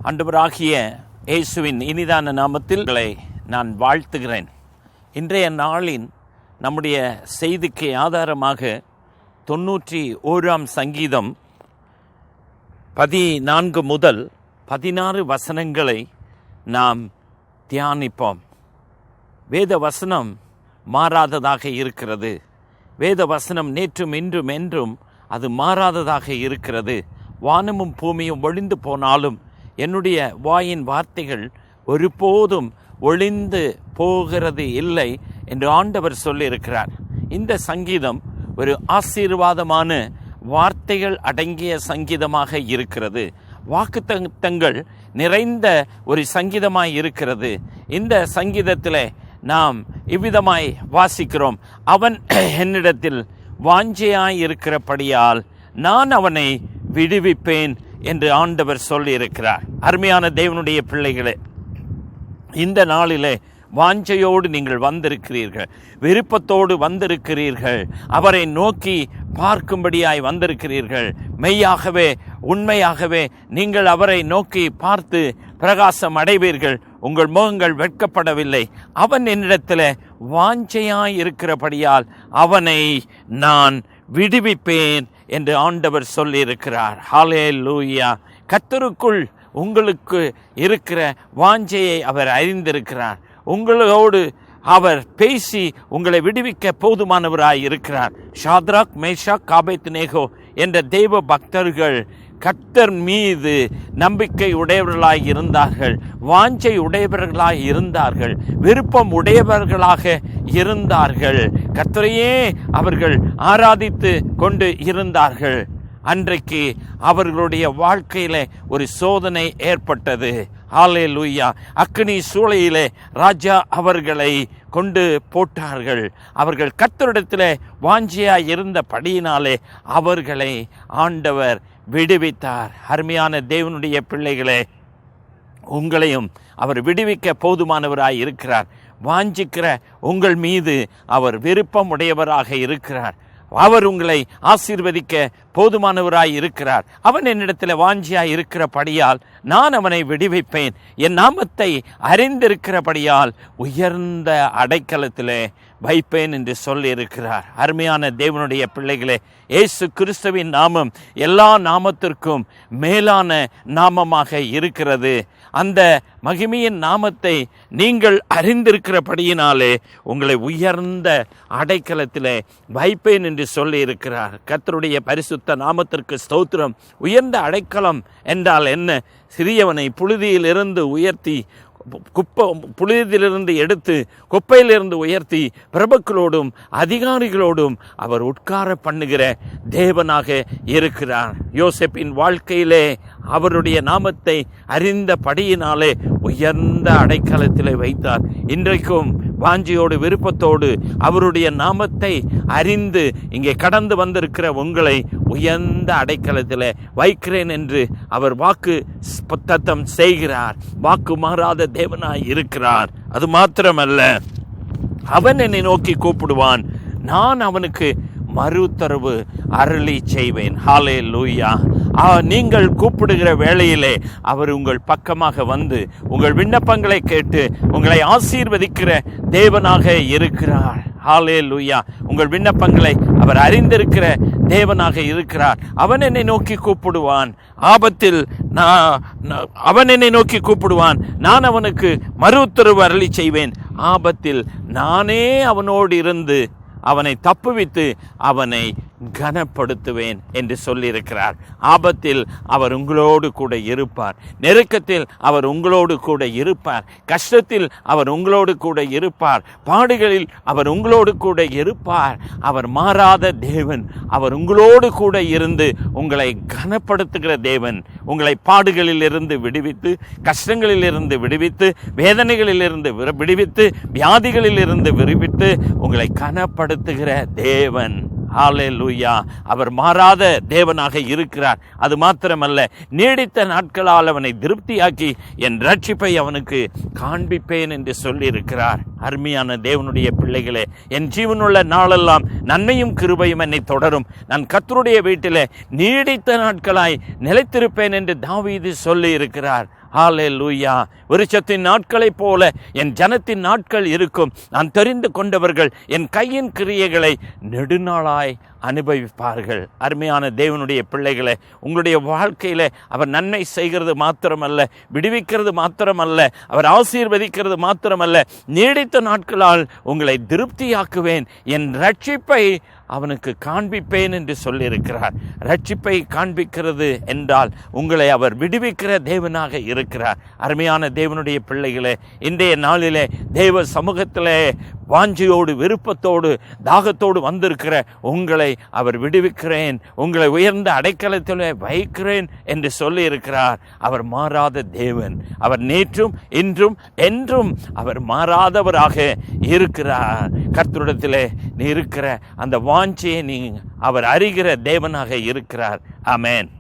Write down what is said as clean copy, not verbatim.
ஆண்டவராகிய இயேசுவின் இனிதான நாமத்தில் நான் வாழ்த்துகிறேன். இன்றைய நாளின் நம்முடைய செய்திக்கு ஆதாரமாக 91ஆம் சங்கீதம் 14 முதல் 16 வசனங்களை நாம் தியானிப்போம். வேத வசனம் மாறாததாக இருக்கிறது. வேத வசனம் நேற்றும் இன்றும் என்றும் அது மாறாததாக இருக்கிறது. வானமும் பூமியும் ஒழிந்து போனாலும் என்னுடைய வாயின் வார்த்தைகள் ஒருபோதும் ஒழிந்து போகிறது இல்லை என்று ஆண்டவர் சொல்லியிருக்கிறார். இந்த சங்கீதம் ஒரு ஆசீர்வாதமான வார்த்தைகள் அடங்கிய சங்கீதமாக இருக்கிறது. வாக்குத்தத்தங்கள் நிறைந்த ஒரு சங்கீதமாய் இருக்கிறது. இந்த சங்கீதத்தில் நாம் இவ்விதமாய் வாசிக்கிறோம். அவன் என்னிடத்தில் வாஞ்சையாய் இருக்கிறபடியால் நான் அவனை விடுவிப்பேன் என்று ஆண்டவர் சொல்லியிருக்கிறார். அருமையான தேவனுடைய பிள்ளைகளே, இந்த நாளிலே வாஞ்சையோடு நீங்கள் வந்திருக்கிறீர்கள், விருப்பத்தோடு வந்திருக்கிறீர்கள், அவரை நோக்கி பார்க்கும்படியாய் வந்திருக்கிறீர்கள். மெய்யாகவே உண்மையாகவே நீங்கள் அவரை நோக்கி பார்த்து பிரகாசம் அடைவீர்கள். உங்கள் முகங்கள் வெட்கப்படவில்லை. அவன் என்னிடத்தில் வாஞ்சையாய் இருக்கிறபடியால் அவனை நான் விடுவிப்பேன் என்று ஆண்டவர் சொல்லியிருக்கிறார். ஹல்லேலூயா. கர்த்தருக்குள் உங்களுக்கு இருக்கிற வாஞ்சையை அவர் அறிந்திருக்கிறார். உங்களோடு அவர் பேசி உங்களை விடுவிக்க போதுமானவராய் இருக்கிறார். ஷாத்ராக், மேஷாக், ஆபேத்நேகோ என்ற தெய்வ பக்தர்கள் கர்த்தர் மீது நம்பிக்கை உடையவர்களாய் இருந்தார்கள், வாஞ்சை உடையவர்களாய் இருந்தார்கள், விருப்பம் உடையவர்களாக இருந்தார்கள். கர்த்தரையே அவர்கள் ஆராதித்து கொண்டு இருந்தார்கள். அன்றைக்கு அவர்களுடைய வாழ்க்கையில ஒரு சோதனை ஏற்பட்டது. ஹல்லேலூயா. அக்கினி சூளையிலே ராஜா அவர்களை கொண்டு போட்டார்கள். அவர்கள் கர்த்தரிடத்தில் வாஞ்சையாய் இருந்தபடியினாலே அவர்களை ஆண்டவர் விடுவித்தார். அருமையான தேவனுடைய பிள்ளைகளே, உங்களையும் அவர் விடுவிக்க போதுமானவராய் இருக்கிறார். வாஞ்சிக்கிற உங்கள் மீது அவர் விருப்பம் உடையவராக இருக்கிறார். அவர் உங்களை ஆசீர்வதிக்க போதுமானவராய் இருக்கிறார். அவன் என்னிடத்தில் வாஞ்சியாய் இருக்கிறபடியால் நான் அவனை விடுவிப்பேன். என் நாமத்தை அறிந்திருக்கிறபடியால் உயர்ந்த அடைக்கலத்திலே வைப்பேன் என்று சொல்லியிருக்கிறார். அருமையான தேவனுடைய பிள்ளைகளே, இயேசு கிறிஸ்துவின் நாமம் எல்லா நாமத்திற்கும் மேலான நாமமாக இருக்கிறது. அந்த மகிமையின் நாமத்தை நீங்கள் அறிந்திருக்கிறபடியினாலே உங்களை உயர்ந்த அடைக்கலத்திலே வைப்பேன் என்று சொல்லியிருக்கிறார். கர்த்தருடைய பரிசுத்த நாமத்திற்கு ஸ்தோத்திரம். உயர்ந்த அடைக்கலம் என்றால் என்ன? சிறியவனை புழுதியிலிருந்து உயர்த்தி புழுதியிலிருந்து எடுத்து குப்பையிலிருந்து உயர்த்தி பிரபுக்களோடும் அதிகாரிகளோடும் அவர் உட்கார பண்ணுகிற தேவனாக இருக்கிறார். யோசேப்பின் வாழ்க்கையிலே அவருடைய நாமத்தை அறிந்தபடியினாலே உயர்ந்த அடைக்கலத்திலே வைத்தார். இன்றைக்கும் வாஞ்சியோடு விருப்பத்தோடு அவருடைய நாமத்தை அறிந்து இங்கே கடந்து வந்திருக்கிற உங்களை உயர்ந்த அடைக்கலத்தில் வைக்கிறேன் என்று அவர் வாக்கு தத்தம் செய்கிறார். வாக்கு மாறாத தேவனாய் இருக்கிறார். அது மாத்திரமல்ல, அவன் என்னை நோக்கி கூப்பிடுவான், நான் அவனுக்கு மறுத்தரவு அருளி செய்வேன். ஹல்லேலூயா. நீங்கள் கூப்பிடுகிற வேளையிலே அவர் உங்கள் பக்கமாக வந்து உங்கள் விண்ணப்பங்களை கேட்டு உங்களை ஆசீர்வதிக்கிற தேவனாக இருக்கிறார். ஹல்லேலூயா. உங்கள் விண்ணப்பங்களை அவர் அறிந்திருக்கிற தேவனாக இருக்கிறார். அவன் என்னை நோக்கி கூப்பிடுவான், ஆபத்தில் அவன் என்னை நோக்கி கூப்பிடுவான், நான் அவனுக்கு மறு உத்தரவு அருளி செய்வேன். ஆபத்தில் நானே அவனோடு இருந்து அவனை தப்புவித்து அவனை கனப்படுத்துவேன் என்று சொல்லியிருக்கிறார். ஆபத்தில் அவர் உங்களோடு கூட இருப்பார். நெருக்கத்தில் அவர் உங்களோடு கூட இருப்பார். கஷ்டத்தில் அவர் உங்களோடு கூட இருப்பார். பாடுகளில் அவர் உங்களோடு கூட இருப்பார். அவர் மாறாத தேவன். அவர் உங்களோடு கூட இருந்து உங்களை கனப்படுத்துகிற தேவன். உங்களை பாடுகளில் இருந்து விடுவித்து, கஷ்டங்களில் இருந்து விடுவித்து, வேதனைகளில் இருந்து விடுவித்து, வியாதிகளில் இருந்து விடுவித்து உங்களை கனப்படுத்துகிற தேவன். ஹல்லேலூயா. அவர் மாறாத தேவனாக இருக்கிறார். அது மாத்திரமல்ல, நீடித்த நாட்களால் அவனை திருப்தியாக்கி என் ரட்சிப்பை அவனுக்கு காண்பிப்பேன் என்று சொல்லியிருக்கிறார். அருமையான தேவனுடைய பிள்ளைகளே, என் ஜீவனுள்ள நாளெல்லாம் நன்மையும் கிருபையும் என்னை தொடரும். நான் கர்த்தருடைய வீட்டிலே நீடித்த நாட்களாய் நிலைத்திருப்பேன் என்று தாவீது சொல்லி இருக்கிறார். ஹல்லேலூயா. விருட்சத்தின் நாட்களைப் போல என் ஜனத்தின் நாட்கள் இருக்கும். நான் தெரிந்து கொண்டவர்கள் என் கையின் கிரியைகளை நெடுநாளாய் அனுபவிப்பார்கள். அருமையான தேவனுடைய பிள்ளைகளை, உங்களுடைய வாழ்க்கையில் அவர் நன்மை செய்கிறது மாத்திரமல்ல, விடுவிக்கிறது மாத்திரமல்ல, அவர் ஆசீர்வதிக்கிறது மாத்திரமல்ல, நீடித்த நாட்களால் உங்களை திருப்தியாக்குவேன், என் ரட்சிப்பை அவனுக்கு காண்பிப்பேன் என்று சொல்லியிருக்கிறார். ரட்சிப்பை காண்பிக்கிறது என்றால் உங்களை அவர் விடுவிக்கிற தேவனாக இருக்கிறார். அருமையான தேவனுடைய பிள்ளைகளே, இன்றைய நாளிலே தேவ சமூகத்திலே வாஞ்சியோடு விருப்பத்தோடு தாகத்தோடு வந்திருக்கிற உங்களை அவர் விடுவிக்கிறேன், உங்களை உயர்ந்த அடைக்கலத்தில் வைக்கிறேன் என்று சொல்லி இருக்கிறார். அவர் மாறாத தேவன். அவர் நேற்றும் இன்றும் என்றும் அவர் மாறாதவராக இருக்கிறார். கர்த்தரிடத்திலே நீ இருக்கிற அந்த வாஞ்சியை அவர் அறிகிற தேவனாக இருக்கிறார். ஆமென்.